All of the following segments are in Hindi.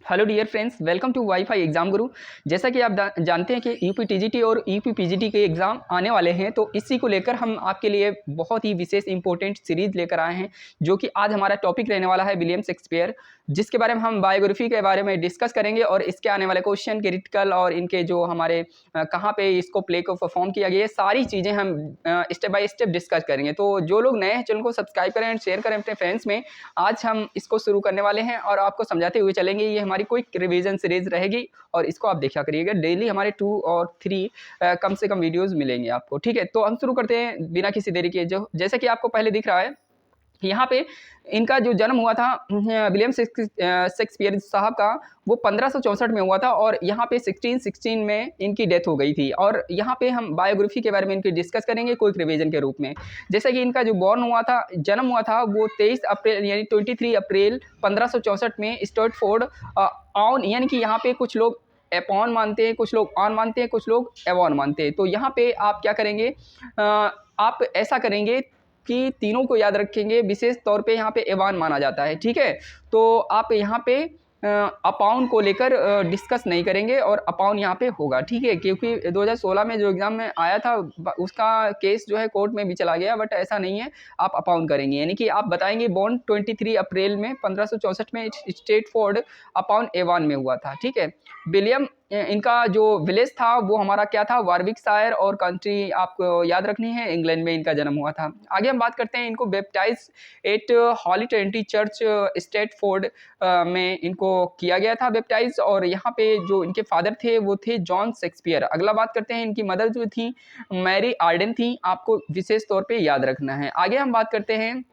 Hello dear friends, welcome to WiFi exam Guru. जैसा कि आप जानते हैं कि यूपी टीजीटी और यूपी पीजीटी के एग्ज़ाम आने वाले हैं, तो इसी को लेकर हम आपके लिए बहुत ही विशेष इंपॉर्टेंट सीरीज़ लेकर आए हैं, जो कि आज हमारा टॉपिक रहने वाला है विलियम शेक्सपियर, जिसके बारे में हम बायोग्राफी के बारे में डिस्कस करेंगे और इसके आने वाले क्वेश्चन क्रिटिकल और इनके जो हमारे कहाँ पे इसको प्ले को परफॉर्म किया गया है, सारी चीज़ें हम स्टेप बाय स्टेप डिस्कस करेंगे। तो जो लोग नए हैं चैनल को सब्सक्राइब करें एंड शेयर करें अपने फ्रेंड्स में। आज हम इसको शुरू करने वाले हैं और आपको समझाते हुए चलेंगे। ये हमारी कोई रिवीजन सीरीज रहेगी और इसको आप देखा करिएगा। डेली हमारे 2 और 3 कम से कम वीडियोस मिलेंगे आपको। ठीक है, तो हम शुरू करते हैं बिना किसी देरी के। जो जैसा कि आपको पहले दिख रहा है, यहाँ पे इनका जो जन्म हुआ था विलियम शेक्सपियर साहब का, वो 1564 में हुआ था और यहाँ पे 1616 में इनकी डेथ हो गई थी। और यहाँ पे हम बायोग्राफी के बारे में इनकी डिस्कस करेंगे क्विक रिवीजन के रूप में। जैसे कि इनका जो जन्म हुआ था वो 23 अप्रैल यानी 23 अप्रैल 1564 में स्टर्टफोर्ड ऑन, यानी कि यहाँ पे कुछ लोग एपॉन मानते हैं, कुछ लोग ऑन मानते हैं, कुछ लोग एवॉन मानते हैं। तो यहाँ पे आप क्या करेंगे, आप ऐसा करेंगे कि तीनों को याद रखेंगे। विशेष तौर पे यहाँ पे एवान माना जाता है। ठीक है, तो आप यहाँ पे अपाउन को लेकर डिस्कस नहीं करेंगे और अपाउन यहाँ पे होगा। ठीक है, क्योंकि 2016 में जो एग्ज़ाम में आया था उसका केस जो है कोर्ट में भी चला गया, बट ऐसा नहीं है, आप अपाउन करेंगे। यानी कि आप बताएंगे बॉर्न 23 अप्रैल में 1564 में स्टेटफोर्ड अपाउन एवान में हुआ था। ठीक है, विलियम इनका जो विलेज था वो हमारा क्या था, वारविकशायर, और कंट्री आपको याद रखनी है, इंग्लैंड में इनका जन्म हुआ था। आगे हम बात करते हैं, इनको बैप्टाइज एट हॉली ट्रिनिटी चर्च स्टेटफोर्ड में इनको किया गया था बैप्टाइज। और यहाँ पे जो इनके फादर थे वो थे जॉन शेक्सपियर। अगला बात करते हैं, इनकी मदर जो थी मैरी आर्डन थी, आपको विशेष तौर पे याद रखना है। आगे हम बात करते हैं,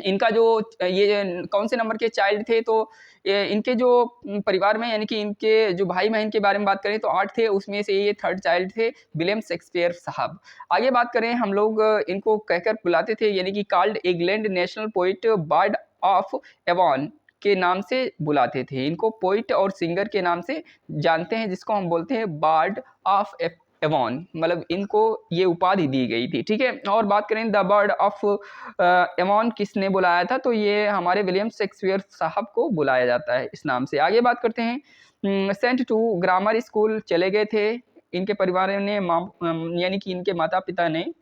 इनका जो ये कौन से नंबर के चाइल्ड थे, तो इनके जो परिवार में, यानी कि इनके जो भाई बहन के बारे में बात करें तो 8 थे, उसमें से ये 3rd चाइल्ड थे विलियम शेक्सपियर साहब। आगे बात करें, हम लोग इनको कहकर बुलाते थे, यानी कि called England national poet bird of Avon के नाम से बुलाते थे। इनको पोइट और सिंगर के नाम से जानते हैं, जिसको हम बोलते हैं बर्ड ऑफ एवॉन, मतलब इनको ये उपाधि दी गई थी। ठीक है, और बात करें द बर्ड ऑफ एवॉन किसने बुलाया था, तो ये हमारे विलियम शेक्सपियर साहब को बुलाया जाता है इस नाम से। आगे बात करते हैं, सेंट टू ग्रामर स्कूल चले गए थे इनके परिवार ने, यानी कि इनके माता पिता ने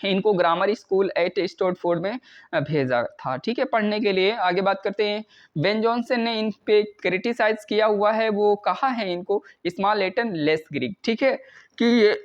इनको ग्रामर स्कूल एट स्टोरफोर्ड में भेजा था, ठीक है, पढ़ने के लिए। आगे बात करते हैं, बेन जॉनसन ने इन पे क्रिटिसाइज किया हुआ है, वो कहा है इनको स्मॉल लैटिन लेस ग्रीक। ठीक है, कि ये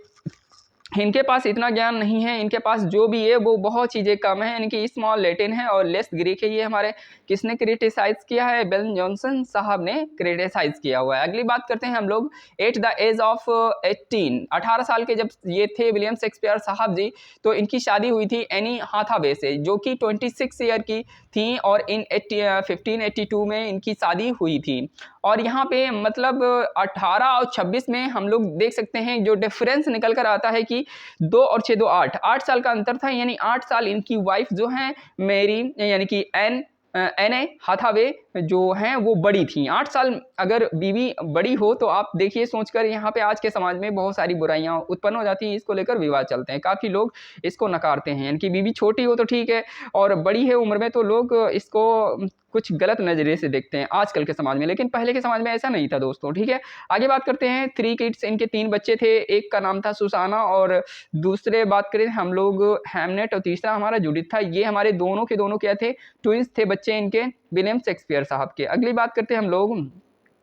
इनके पास इतना ज्ञान नहीं है, इनके पास जो भी है वो बहुत चीज़ें कम है, यानी कि स्मॉल लैटिन है और लेस ग्रीक है। ये हमारे किसने क्रिटिसाइज किया है, बेन जॉनसन साहब ने क्रिटिसाइज किया हुआ है। अगली बात करते हैं हम लोग, एट द एज ऑफ 18 साल के जब ये थे विलियम शेक्सपियर साहब जी, तो इनकी शादी हुई थी एनी हाथावे से, जो कि 26 ईयर की थी, और इन 1582 में इनकी शादी हुई थी। और यहाँ पे मतलब 18 और 26 में हम लोग देख सकते हैं जो डिफरेंस निकल कर आता है कि 2 और 6 2 8 साल का अंतर था, यानी 8 साल इनकी वाइफ जो हैं मेरी, यानी कि एन ए हाथावे जो हैं वो बड़ी थी। 8 साल अगर बीवी बड़ी हो तो आप देखिए सोचकर, यहाँ पे आज के समाज में बहुत सारी बुराइयां उत्पन्न हो जाती हैं, इसको लेकर विवाद चलते हैं, काफ़ी लोग इसको नकारते हैं। यानी कि बीवी छोटी हो तो ठीक है, और बड़ी है उम्र में तो लोग इसको कुछ गलत नज़रिए से देखते हैं आजकल के समाज में, लेकिन पहले के समाज में ऐसा नहीं था दोस्तों। ठीक है, आगे बात करते हैं, 3 किड्स, इनके 3 बच्चे थे, एक का नाम था सुसाना और दूसरे बात करें हम लोग हैमनेट, और तीसरा हमारा जूडिथ था। ये हमारे दोनों के दोनों क्या थे, ट्विंस थे बच्चे इनके विलियम शेक्सपियर साहब के। अगली बात करते हैं हम लोग,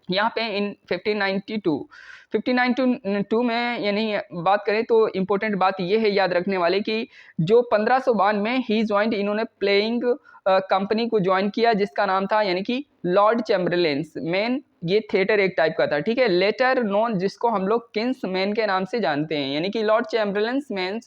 यहाँ पे इन 1592 में, यानी बात करें तो इम्पोर्टेंट बात ये है याद रखने वाले कि जो 1552 में ही ज्वाइंट, इन्होंने प्लेइंग कंपनी को ज्वाइन किया, जिसका नाम था यानी कि लॉर्ड चैम्बरलेन्स मैन। ये थिएटर एक टाइप का था, ठीक है, लेटर नोन, जिसको हम लोग किंग्स मैन के नाम से जानते हैं, यानी कि लॉर्ड चैम्बरलेन्स मैन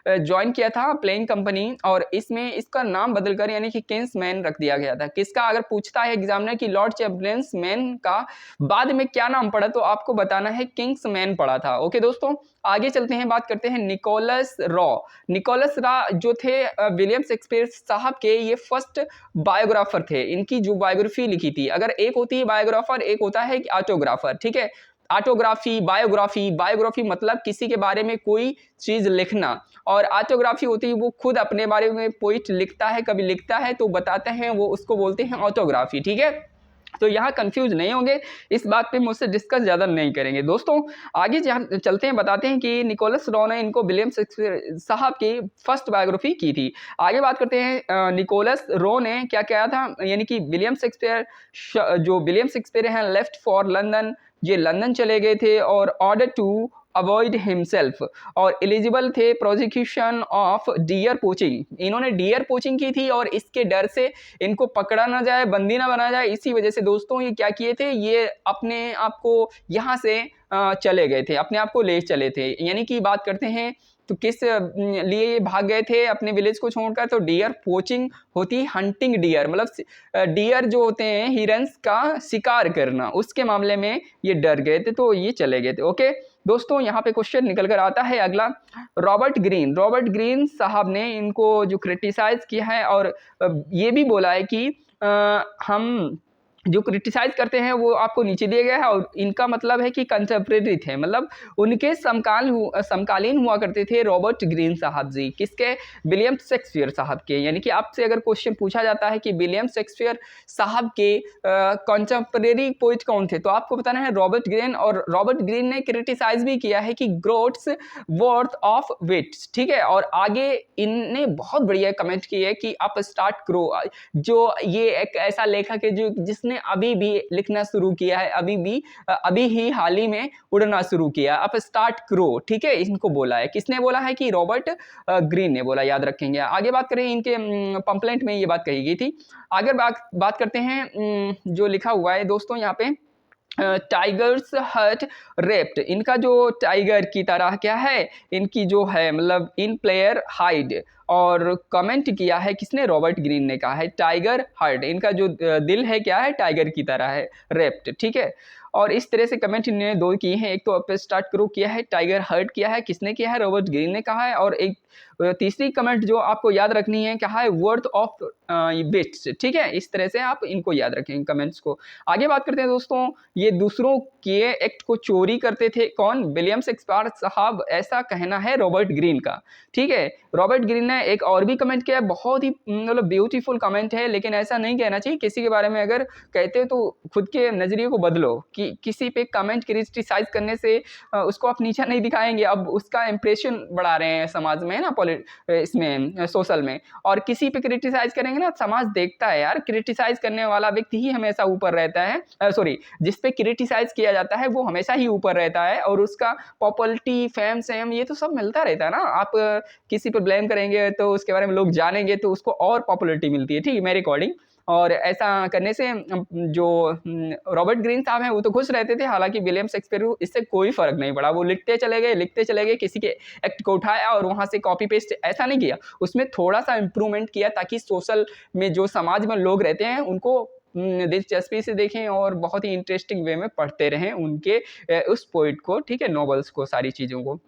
ज्वाइन किया था प्लेइंग कंपनी, और इसमें इसका नाम बदलकर यानी कि किंग्स मैन रख दिया गया था। किसका, अगर पूछता है एग्जामिनर कि लॉर्ड चैम्बरलेन्स मैन का बाद में क्या नाम पड़ा, तो आपको बताना है किंग्स मैन पड़ा था। ओके दोस्तों, आगे चलते हैं, बात करते हैं निकोलस रॉ। निकोलस रॉ जो थे विलियम शेक्सपियर साहब के ये फर्स्ट बायोग्राफर थे। इनकी जो बायोग्राफी लिखी थी, अगर एक होती है बायोग्राफर, एक होता है ऑटोग्राफर। ठीक है, ऑटोग्राफी, बायोग्राफी, बायोग्राफी मतलब किसी के बारे में कोई चीज लिखना, और ऑटोग्राफी होती है वो खुद अपने बारे में पोइट लिखता है, कभी लिखता है तो बताते हैं, वो उसको बोलते हैं ऑटोग्राफी। ठीक है, तो यहाँ कंफ्यूज नहीं होंगे, इस बात पे मुझसे डिस्कस ज़्यादा नहीं करेंगे। दोस्तों आगे जहाँ चलते हैं, बताते हैं कि निकोलस रॉ ने इनको विलियम शेक्सपियर साहब की फर्स्ट बायोग्राफी की थी। आगे बात करते हैं निकोलस रॉ ने क्या किया था, यानी कि विलियम शेक्सपियर जो विलियम शेक्सपियर हैं लेफ्ट फॉर लंदन, ये लंदन चले गए थे और ऑर्डर टू अवॉइड हिमसेल्फ, और एलिजिबल थे प्रोसिक्यूशन ऑफ डियर पोचिंग। इन्होंने डियर पोचिंग की थी और इसके डर से इनको पकड़ा ना जाए, बंदी ना बना जाए, इसी वजह से दोस्तों ये क्या किए थे, ये अपने आप को यहाँ से चले गए थे, अपने आप को ले चले थे। यानी कि बात करते हैं तो किस लिए ये भाग गए थे अपने विलेज को छोड़कर, तो डियर पोचिंग होती हंटिंग डियर, मतलब डियर जो होते हैं हिरन्स का शिकार करना, उसके मामले में ये डर गए थे तो ये चले गए थे। ओके दोस्तों, यहाँ पे क्वेश्चन निकल कर आता है अगला, रॉबर्ट ग्रीन साहब ने इनको जो क्रिटिसाइज किया है और ये भी बोला है कि हम जो क्रिटिसाइज करते हैं वो आपको नीचे दिया गया है, और इनका मतलब है कि कंटेम्प्रेरी थे, मतलब उनके समकालीन हुआ करते थे रॉबर्ट ग्रीन साहब जी, किसके, विलियम शेक्सपियर साहब के। यानी कि आपसे अगर क्वेश्चन पूछा जाता है कि विलियम शेक्सपियर साहब के कंटेम्प्रेरी पोइट कौन थे, तो आपको बताना है रॉबर्ट ग्रीन। और रॉबर्ट ग्रीन ने क्रिटिसाइज भी किया है कि ग्रोट्स वर्थ ऑफ विट्स, ठीक है। और आगे इनने बहुत बढ़िया कमेंट की है कि अप स्टार्ट ग्रो, जो ये एक ऐसा लेखक है जो जिसने अभी भी लिखना शुरू किया है, अभी ही हाल ही में उड़ना शुरू किया, अप स्टार्ट ग्रो, ठीक है, इनको बोला है। किसने बोला है कि रॉबर्ट ग्रीन ने बोला, याद रखेंगे। आगे बात करें, इनके पंपलेट में ये बात कही गई थी। आगे बात करते हैं जो लिखा हुआ है दोस्तों यहाँ पे, टाइगर्स हर्ट रेप्ट, इनका जो टाइगर की तरह क्या है, इनकी जो है मतलब इन प्लेयर हाइड, और कमेंट किया है किसने, रॉबर्ट ग्रीन ने कहा है टाइगर हर्ट, इनका जो दिल है क्या है, टाइगर की तरह है, रेप्ट, ठीक है। और इस तरह से कमेंट इन्होंने दो किए हैं, एक तो अप स्टार्ट करो किया है, टाइगर हर्ट किया है, किसने किया है, रॉबर्ट ग्रीन ने कहा है। और एक तीसरी कमेंट जो आपको याद रखनी है, कहा है वर्थ ऑफ बिट्स, ठीक है। इस तरह से आप इनको याद रखें कमेंट्स को। आगे बात करते हैं दोस्तों, ये दूसरों के एक्ट को चोरी करते थे, कौन, विलियम शेक्सपियर साहब, ऐसा कहना है रॉबर्ट ग्रीन का, ठीक है। रॉबर्ट ग्रीन ने एक और भी कमेंट किया, बहुत ही मतलब ब्यूटीफुल कमेंट है, लेकिन ऐसा नहीं कहना चाहिए, किसी के बारे में अगर कहते हो तो खुद के नजरिए को बदलो, कि किसी पे कमेंट क्रिटिसाइज करने से उसको आप नीचा नहीं दिखाएंगे, अब उसका इंप्रेशन बढ़ा रहे हैं समाज में ना, इसमें सोशल में, और किसी पे क्रिटिसाइज करेंगे ना, समाज देखता है यार, क्रिटिसाइज करने वाला व्यक्ति ही हमेशा ऊपर रहता है, सॉरी, जिस पे क्रिटिसाइज किया जाता है वो हमेशा ही ऊपर रहता है, और उसका पॉपुलरिटी, फेम सेम ये तो सब मिलता रहता है ना। आप किसी पर ब्लेम करेंगे तो उसके बारे में लोग जानेंगे तो उसको और पॉपुलरिटी मिलती है, ठीक है, मेरे अकॉर्डिंग। और ऐसा करने से जो रॉबर्ट ग्रीन साहब हैं वो तो खुश रहते थे, हालांकि विलियम शेक्सपियर को इससे कोई फर्क नहीं पड़ा, वो लिखते चले गए, किसी के एक्ट को उठाया और वहां से कॉपी पेस्ट ऐसा नहीं किया, उसमें थोड़ा सा इंप्रूवमेंट किया, ताकि सोशल में जो समाज में लोग रहते हैं उनको दिलचस्पी से देखें और बहुत ही इंटरेस्टिंग वे में पढ़ते रहें उनके उस पोइट को, ठीक है, नॉवेल्स को, सारी चीज़ों को।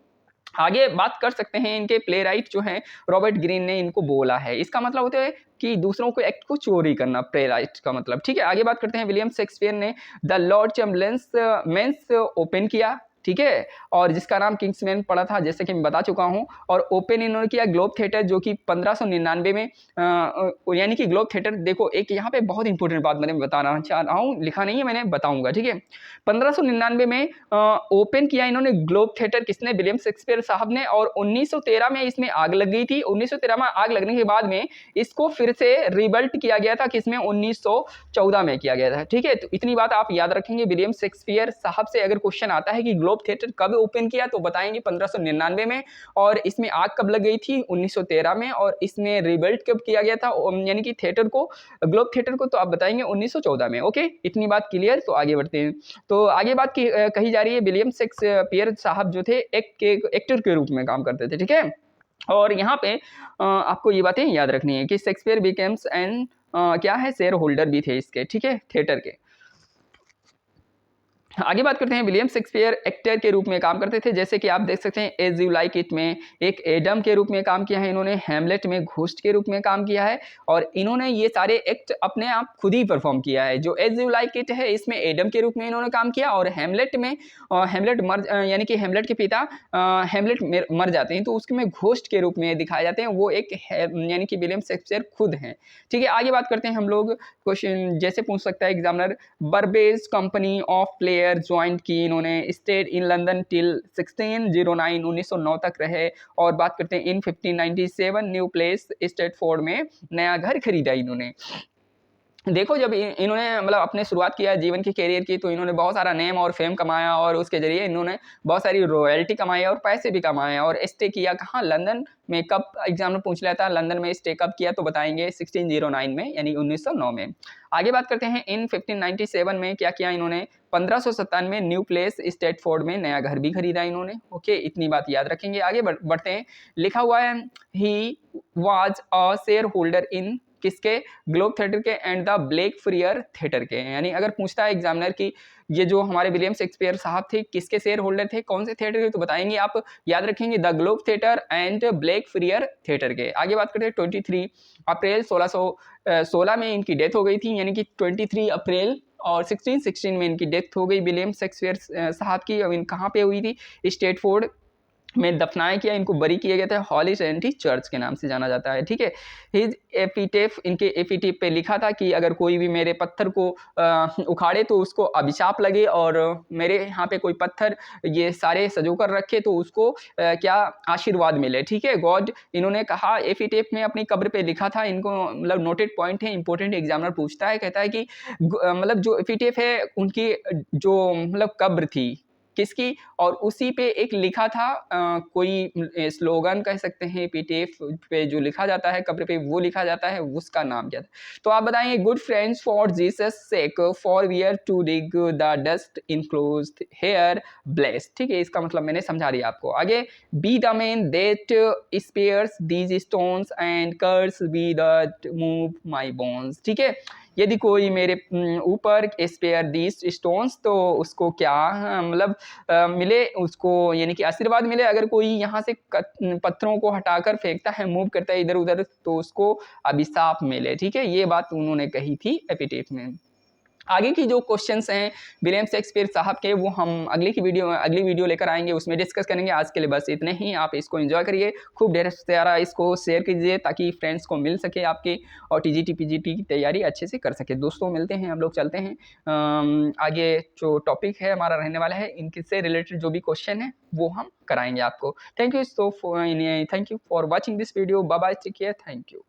आगे बात कर सकते हैं, इनके प्ले राइट जो हैं रॉबर्ट ग्रीन ने इनको बोला है, इसका मतलब होता है कि दूसरों को एक्ट को चोरी करना, प्ले राइट का मतलब, ठीक है। आगे बात करते हैं, विलियम शेक्सपियर ने the lord chambers men's open किया, ठीक है, और जिसका नाम किंग्समैन पड़ा था, जैसे कि मैं बता चुका हूं, और ओपन इन्होंने किया ग्लोब थिएटर, जो कि 1599 में यानी कि ग्लोब थिएटर, देखो एक यहाँ पे बहुत इंपॉर्टेंट बात मैंने बताना चाह रहा हूँ, लिखा नहीं है मैंने, बताऊंगा, ठीक है। 1599 में ओपन किया इन्होंने ग्लोब थिएटर, किसने, विलियम शेक्सपियर साहब ने, और 1913 में इसमें आग लग गई थी। 1913 में आग लगने के बाद में इसको फिर से रिबिल्ट किया गया था, किसमें, 1914 में किया गया था, ठीक है। तो इतनी बात आप याद रखेंगे। विलियम शेक्सपियर साहब से अगर क्वेश्चन आता है कि ग्लोब थिएटर कब ओपन किया, तो बताएंगे 1599 में, और इसमें आग कब लग गई थी, 1913 में, और इसमें रिबिल्ट कब किया गया था, यानी कि थिएटर को, ग्लोब थिएटर को, तो आप बताएंगे 1914 में। ओके, इतनी बात क्लियर। तो आगे बढ़ते हैं। तो आगे बात कही जा रही है, विलियम शेक्सपियर साहब जो थे एक्टर के रूप में काम करते थे, ठीक है। और यहाँ पे आपको ये बातें याद रखनी है कि शेक्सपियर बिकेम्स एन क्या है, शेयर होल्डर भी थे इसके, ठीक है, थिएटर के। आगे बात करते हैं, विलियम शेक्सपियर एक्टर के रूप में काम करते थे, जैसे कि आप देख सकते हैं एज यू लाइक इट में एक एडम के रूप में काम किया है इन्होंने, हैमलेट में घोस्ट के रूप में काम किया है, और इन्होंने ये सारे एक्ट अपने आप खुद ही परफॉर्म किया है। जो एज यू लाइक इट है इसमें एडम के रूप में इन्होंने काम किया, और हैमलेट में हैमलेट मर यानी कि हैमलेट के पिता हैमलेट मर जाते हैं तो उसमें घोस्ट के रूप में दिखाए जाते हैं, वो एक यानी कि विलियम शेक्सपियर खुद हैं। ठीक है, आगे बात करते हैं हम लोग, क्वेश्चन जैसे पूछ सकता है examiner, Burbage company of player joint की इन्होंने, स्टेड इन लंदन टिल 1609 1909 तक रहे, और बात करते हैं इन 1597 न्यू प्लेस स्टेटफोर्ड में नया घर खरीदा इन्होंने। देखो जब इन्होंने मतलब अपने शुरुआत किया जीवन की कैरियर की तो इन्होंने बहुत सारा नेम और फेम कमाया, और उसके जरिए इन्होंने बहुत सारी रॉयल्टी कमाई और पैसे भी कमाए, और स्टे किया कहाँ, लंदन में। कब एग्जाम में पूछ लेता है लंदन में स्टे कब किया, तो बताएंगे 1609 में यानी 1909 में। आगे बात करते हैं इन 1597 में क्या किया इन्होंने, 1597 में न्यू प्लेस स्टेटफोर्ड में नया घर भी खरीदा इन्होंने। ओके, इतनी बात याद रखेंगे। आगे बढ़ते हैं, लिखा हुआ है he was a share holder in किसके, ग्लोब थिएटर के एंड द ब्लेक फ्रियर थिएटर के। यानी अगर पूछता है एग्जामिनर की ये जो हमारे विलियम शेक्सपियर साहब थे किसके शेयर होल्डर थे, कौन से थिएटर के, तो बताएंगे आप, याद रखेंगे the Globe Theatre and Blackfriars theatre के। आगे बात करते हैं 23 अप्रैल 1616 में इनकी डेथ हो गई थी, यानी कि 23 अप्रैल, और 1616 में इनकी डेथ हो गई विलियम शेक्सपियर साहब की। अब इन कहाँ पे हुई थी, स्टेटफोर्ड में दफनाया किया, इनको बरी किया गया था, हॉली सेंटी चर्च के नाम से जाना जाता है। ठीक है, हिज एपिटेफ, इनके एपिटेफ पे लिखा था कि अगर कोई भी मेरे पत्थर को उखाड़े तो उसको अभिशाप लगे, और मेरे यहाँ पे कोई पत्थर ये सारे सजो कर रखे तो उसको क्या आशीर्वाद मिले। ठीक है, गॉड इन्होंने कहा एपिटेफ में अपनी कब्र पे लिखा था। इनको मतलब नोटेड पॉइंट है, इंपॉर्टेंट एग्जामिनर पूछता है, कहता है कि मतलब जो एपिटेफ है उनकी जो मतलब कब्र थी किसकी, और उसी पे एक लिखा था कोई स्लोगन कह सकते हैं, एपिटेफ पे जो लिखा जाता है कब्र पे वो लिखा जाता है, उसका नाम क्या था। तो आप बताएंगे, good friends for Jesus sake for we are to dig the dust enclosed here blessed. ठीक है, इसका मतलब मैंने समझा दिया आपको। आगे, be the man that spares these stones and curse be that move my bones. ठीक है, यदि कोई मेरे ऊपर स्पेयर दीज स्टोन्स, तो उसको क्या मतलब मिले, उसको यानी कि आशीर्वाद मिले। अगर कोई यहाँ से पत्थरों को हटाकर फेंकता है, मूव करता है इधर उधर, तो उसको अभिशाप मिले। ठीक है, ये बात उन्होंने कही थी एपिटेफ में। आगे की जो क्वेश्चंस हैं विलियम शेक्सपियर साहब के, वो हम अगली वीडियो लेकर आएंगे, उसमें डिस्कस करेंगे। आज के लिए बस इतने ही, आप इसको एंजॉय करिए, खूब ढेर सारा इसको शेयर कीजिए ताकि फ्रेंड्स को मिल सके आपके, और टीजीटी पीजीटी की तैयारी अच्छे से कर सके। दोस्तों मिलते हैं, हम लोग चलते हैं आगे। जो टॉपिक है हमारा रहने वाला है, इनसे रिलेटेड जो भी क्वेश्चन है वो हम कराएंगे आपको। Thank you for watching this video. Bye bye, take care, thank you.